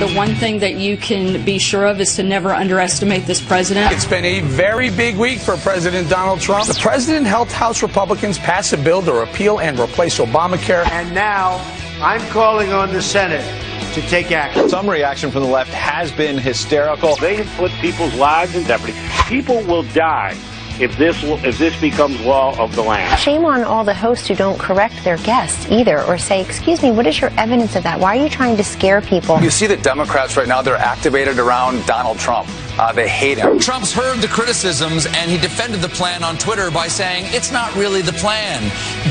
The one thing that you can be sure of is to never underestimate this president. It's been a very big week for President Donald Trump. The president helped House Republicans pass a bill to repeal and replace Obamacare. And now I'm calling on the Senate to take action. Some reaction from the left has been hysterical. They have put people's lives in jeopardy. People will die if this becomes law of the land. Shame on all the hosts who don't correct their guests either, or say, excuse me, what is your evidence of that? Why are you trying to scare people? You see the Democrats right now, they're activated around Donald Trump. They hate him. Trump's heard the criticisms, and he defended the plan on Twitter by saying, it's not really the plan.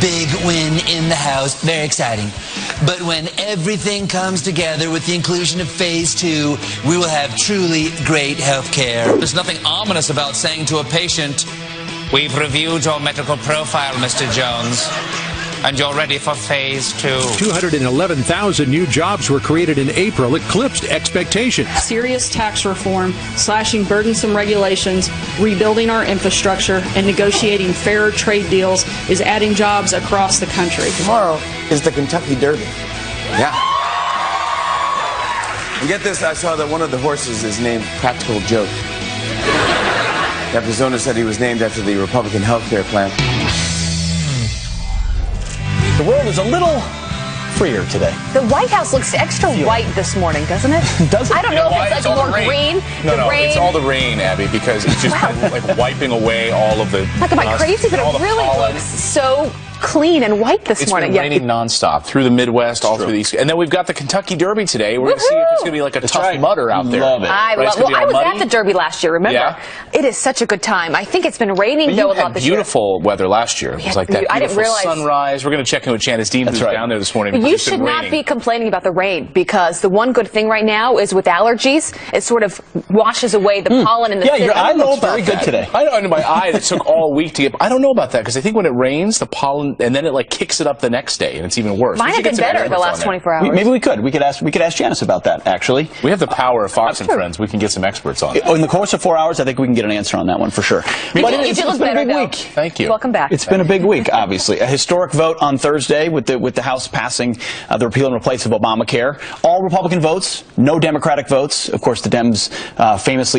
Big win in the House, very exciting. But when everything comes together with the inclusion of Phase 2, we will have truly great health care. There's nothing ominous about saying to a patient, we've reviewed your medical profile, Mr. Jones, and you're ready for Phase 2. 211,000 new jobs were created in April, eclipsed expectations. Serious tax reform, slashing burdensome regulations, rebuilding our infrastructure, and negotiating fairer trade deals is adding jobs across the country. Tomorrow is the Kentucky Derby. Yeah. And get this, I saw that one of the horses is named Practical Joke. The owner said he was named after the Republican health care plan. The world is a little freer today. The White House looks extra white this morning, doesn't it? Does it? I don't know if it's like more green. No, it's all the rain, Abby, because it's just kind of like wiping away all of the Like, am I crazy? But it really looks so clean and white this morning. It's been raining nonstop through the Midwest, all through the East. And then we've got the Kentucky Derby today. We're going to see if it's going to be like a tough mudder out there. Love it. I love it. Well, I was at the Derby last year, remember? Yeah. It is such a good time. I think it's been raining, though, a lot this year. Beautiful weather last year. It was like that beautiful sunrise. We're going to check in with Janice Dean, who's down there this morning. You should not be complaining about the rain, because the one good thing right now is with allergies, it sort of washes away the pollen in the city. Yeah, your eye looks very good today. I know, my eye, it took all week to get. I don't know about that, because I think when it rains, the pollen, and then it like kicks it up the next day, and it's even worse. Mine have been better the last 24 hours. Maybe we could. We could ask Janice about that, actually. We have the power of Fox and Friends. We can get some experts on it. In the course of 4 hours, I think we can get an answer on that one for sure. But it's been a big week. Thank you. Welcome back. It's been a big week, obviously. A historic vote on Thursday with the House passing the repeal and replace of Obamacare. All Republican votes, no Democratic votes. Of course, the Dems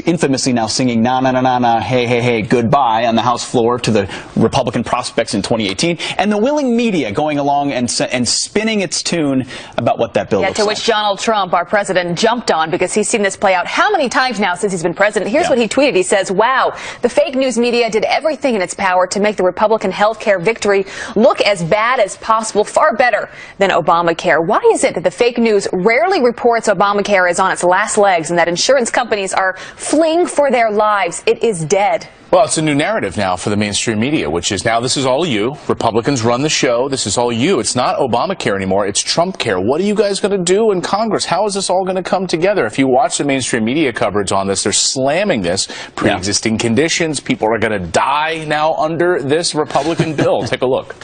infamously now singing na na na na na hey hey hey goodbye on the House floor to the Republican prospects in 2018, and the willing media going along and spinning its tune about what that bill looks like. To which Donald Trump, our president, jumped on, because he's seen this play out how many times now since he's been president. Here's what he tweeted. He says, wow, the fake news media did everything in its power to make the Republican health care victory look as bad as possible, far better than Obamacare. Why is it that the fake news rarely reports Obamacare is on its last legs and that insurance companies are fleeing for their lives? It is dead. Well, it's a new narrative now for the mainstream media, which is now this is all you. Republicans run the show. This is all you. It's not Obamacare anymore. It's Trump care. What are you guys going to do in Congress? How is this all going to come together? If you watch the mainstream media coverage on this, they're slamming this. Pre-existing conditions. People are going to die now under this Republican bill. Take a look.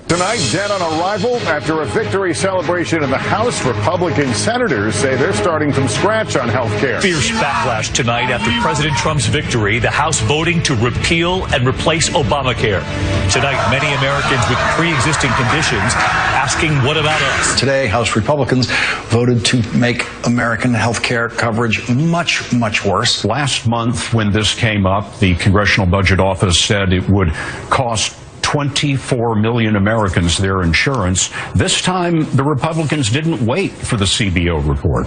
Tonight, dead on arrival after a victory celebration in the House. Republican senators say they're starting from scratch on health care. Fierce backlash tonight after President Trump's victory, the House voting to repeal and replace Obamacare. Tonight, many Americans with pre-existing conditions asking, what about us? Today, House Republicans voted to make American health care coverage much, much worse. Last month, when this came up, the Congressional Budget Office said it would cost 24 million Americans their insurance. This time, the Republicans didn't wait for the CBO report.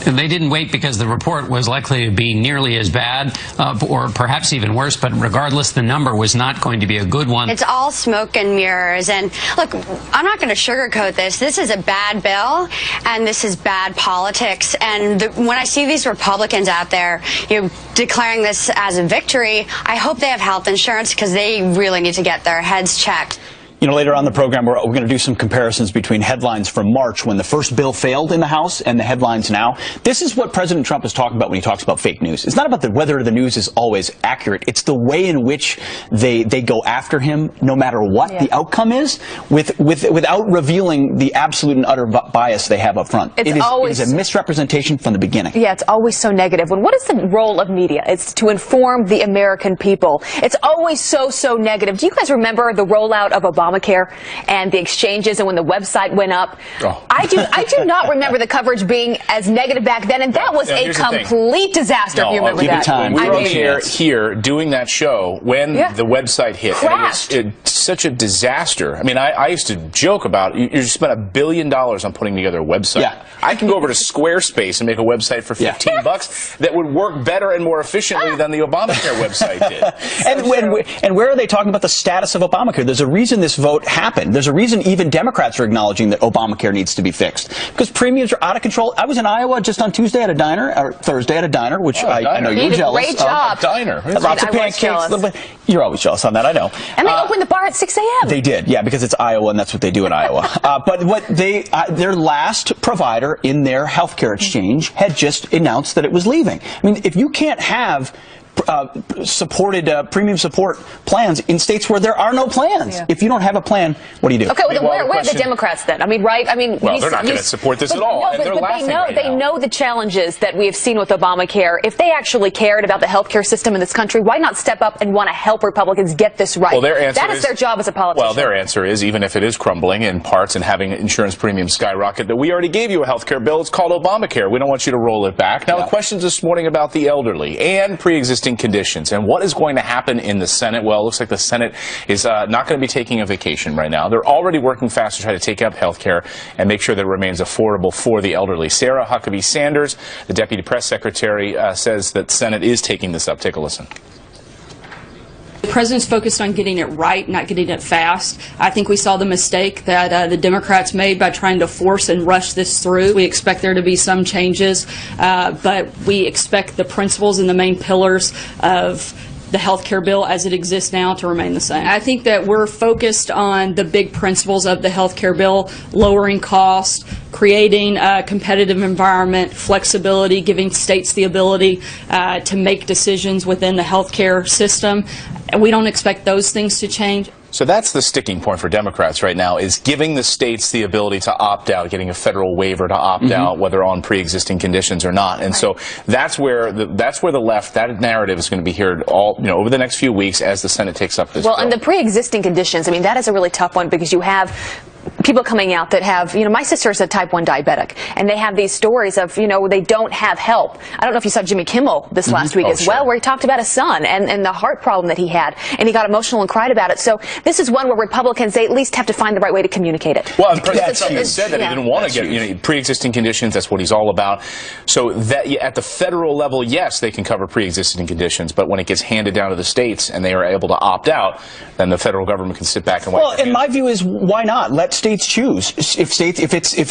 And they didn't wait because the report was likely to be nearly as bad or perhaps even worse. But regardless, the number was not going to be a good one. It's all smoke and mirrors. And look, I'm not going to sugarcoat this. This is a bad bill, and this is bad politics. And when I see these Republicans out there, declaring this as a victory, I hope they have health insurance, because they really need to get their heads checked. Later on in the program, we're going to do some comparisons between headlines from March, when the first bill failed in the House, and the headlines now. This is what President Trump is talking about when he talks about fake news. It's not about whether the news is always accurate. It's the way in which they go after him, no matter what the outcome is, without revealing the absolute and utter bias they have up front. It is a misrepresentation from the beginning. Yeah, it's always so negative. What is the role of media? It's to inform the American people. It's always so negative. Do you guys remember the rollout of Obamacare Obamacare and the exchanges and when the website went up. I do not remember the coverage being as negative back then, and that was a complete disaster. If you remember that. When we were here doing that show when the website hit, and it was such a disaster. I mean, I used to joke about you spent $1 billion on putting together a website. Yeah. I can go over to Squarespace and make a website for $15 that would work better and more efficiently than the Obamacare website did. And where are they talking about the status of Obamacare? There's a reason this vote happened. There's a reason even Democrats are acknowledging that Obamacare needs to be fixed. Because premiums are out of control. I was in Iowa just on Tuesday at a diner, or Thursday at a diner, which I know you were jealous of. Great job. Diner. Lots of pancakes. You're always jealous on that, I know. And they opened the bar at 6 a.m. They did, yeah, because it's Iowa and that's what they do in Iowa. But what their last provider in their healthcare exchange had just announced that it was leaving. I mean, if you can't have supported premium support plans in states where there are no plans. If you don't have a plan, what do you do? Okay, well, where are the Democrats then? I mean, right? I mean, well, they're not going to support this at all. No, and they're laughing they know the challenges that we have seen with Obamacare. If they actually cared about the healthcare system in this country, why not step up and want to help Republicans get this right? Well, their answer that is their job as a politician. Well, their answer is, even if it is crumbling in parts and having insurance premiums skyrocket, that we already gave you a healthcare bill. It's called Obamacare. We don't want you to roll it back. Now, the questions this morning about the elderly and pre-existing conditions. And what is going to happen in the Senate? Well, it looks like the Senate is not going to be taking a vacation right now. They're already working fast to try to take up health care and make sure that it remains affordable for the elderly. Sarah Huckabee Sanders, the Deputy Press Secretary, says that the Senate is taking this up. Take a listen. The president's focused on getting it right, not getting it fast. I think we saw the mistake that the Democrats made by trying to force and rush this through. We expect there to be some changes, but we expect the principles and the main pillars of the health care bill as it exists now to remain the same. I think that we're focused on the big principles of the health care bill: lowering costs, creating a competitive environment, flexibility, giving states the ability to make decisions within the health care system. And we don't expect those things to change. So that's the sticking point for Democrats right now, is giving the states the ability to opt out, getting a federal waiver to opt out, whether on pre-existing conditions or not. And so that's where the left, that narrative is going to be heard all, over the next few weeks as the Senate takes up this bill. And the pre-existing conditions, I mean, that is a really tough one, because you have people coming out that have, my sister's a type 1 diabetic, and they have these stories of, they don't have help. I don't know if you saw Jimmy Kimmel this last week well, where he talked about his son and the heart problem that he had, and he got emotional and cried about it. So this is one where Republicans, they at least have to find the right way to communicate it. Well, and President Trump has said that he didn't want to get pre-existing conditions. That's what he's all about. So that at the federal level, yes, they can cover pre-existing conditions, but when it gets handed down to the states and they are able to opt out, then the federal government can sit back and wait. Well, and my view is, why not? Let states choose. If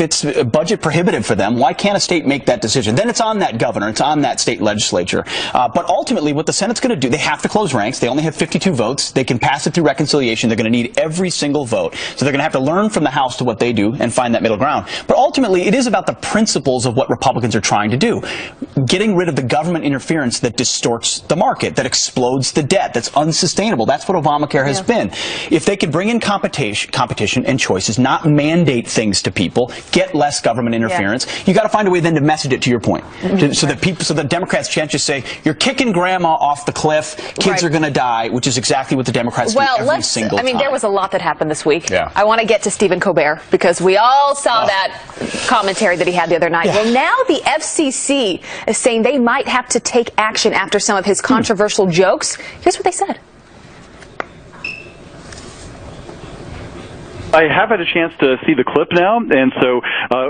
it's budget prohibitive for them, why can't a state make that decision? Then it's on that governor, it's on that state legislature. But ultimately, what the Senate's going to do, they have to close ranks. They only have 52 votes. They can pass it through reconciliation. They're going to need every single vote. So they're going to have to learn from the House to what they do and find that middle ground. But ultimately, it is about the principles of what Republicans are trying to do. Getting rid of the government interference that distorts the market, that explodes the debt, that's unsustainable. That's what Obamacare has been. If they could bring in competition and choices, not mandate things to people, get less government interference, you got to find a way then to message it, to your point, so that Democrats can't just say, you're kicking grandma off the cliff, kids are going to die, which is exactly what the Democrats do every single time. There was a lot that happened this week. Yeah. I want to get to Stephen Colbert, because we all saw that commentary that he had the other night. Well, now the FCC is saying they might have to take action after some of his controversial jokes. Here's what they said. I have had a chance to see the clip now, and so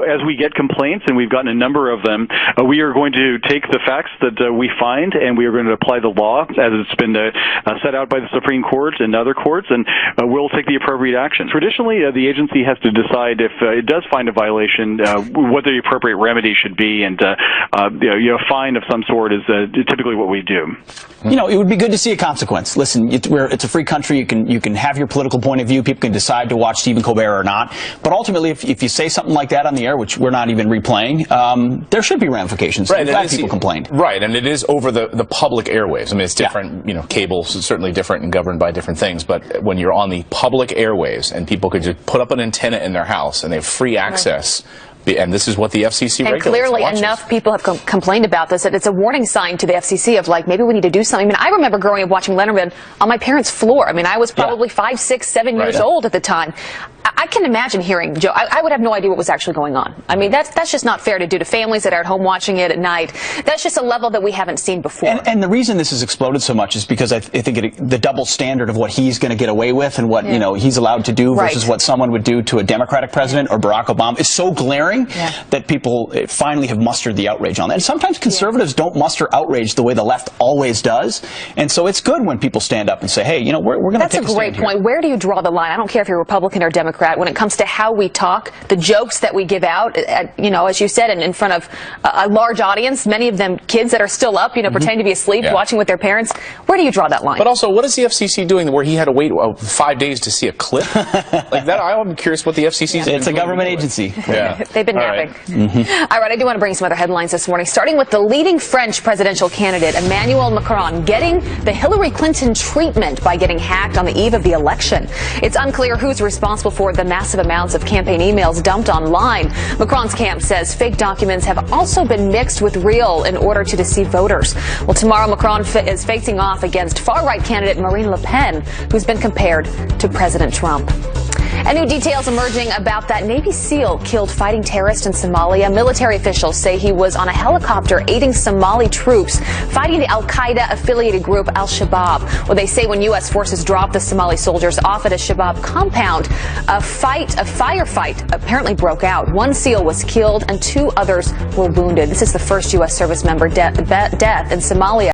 as we get complaints, and we've gotten a number of them, we are going to take the facts that we find, and we are going to apply the law as it's been set out by the Supreme Court and other courts, and we'll take the appropriate action. Traditionally, the agency has to decide if it does find a violation, what the appropriate remedy should be, and a fine of some sort is typically what we do. It would be good to see a consequence. Listen, it's a free country. You can have your political point of view. People can decide to watch Stephen Colbert or not. But ultimately, if you say something like that on the air, which we're not even replaying, there should be ramifications. Right, I'm glad people complained. Right, and it is over the public airwaves. I mean, it's different. Cable is certainly different and governed by different things. But when you're on the public airwaves and people could just put up an antenna in their house and they have free access And this is what the FCC and regulates. clearly enough people have complained about this that it's a warning sign to the FCC of like, maybe we need to do something. I mean, I remember growing up watching Letterman on my parents' floor. I mean, I was probably 5, 6, 7 years old at the time. I can imagine hearing Joe. I would have no idea what was actually going on. I mean, that's just not fair to do to families that are at home watching it at night. That's just a level that we haven't seen before. And the reason this has exploded so much is because I think the double standard of what he's going to get away with and what he's allowed to do versus what someone would do to a Democratic president or Barack Obama is so glaring that people finally have mustered the outrage on that. And sometimes conservatives don't muster outrage the way the left always does. And so it's good when people stand up and say, hey, we're going to take a stand. That's a great point. Where do you draw the line? I don't care if you're Republican or Democrat. When it comes to how we talk, the jokes that we give out, as you said, in front of a large audience, many of them kids that are still up, pretending to be asleep, watching with their parents. Where do you draw that line? But also, what is the FCC doing where he had to wait 5 days to see a clip? Like that, I'm curious what the FCC is doing. It's a government agency. Yeah. They've been napping. All right, I do want to bring some other headlines this morning, starting with the leading French presidential candidate, Emmanuel Macron, getting the Hillary Clinton treatment by getting hacked on the eve of the election. It's unclear who's responsible for the massive amounts of campaign emails dumped online. Macron's camp says fake documents have also been mixed with real in order to deceive voters. Well, tomorrow Macron is facing off against far-right candidate Marine Le Pen, who's been compared to President Trump. And new details emerging about that Navy SEAL killed fighting terrorist in Somalia. Military officials say he was on a helicopter aiding Somali troops fighting the al-Qaeda-affiliated group al-Shabaab. Well, they say when U.S. forces dropped the Somali soldiers off at a Shabaab compound, a firefight apparently broke out. One SEAL was killed and 2 others were wounded. This is the first U.S. service member death in Somalia.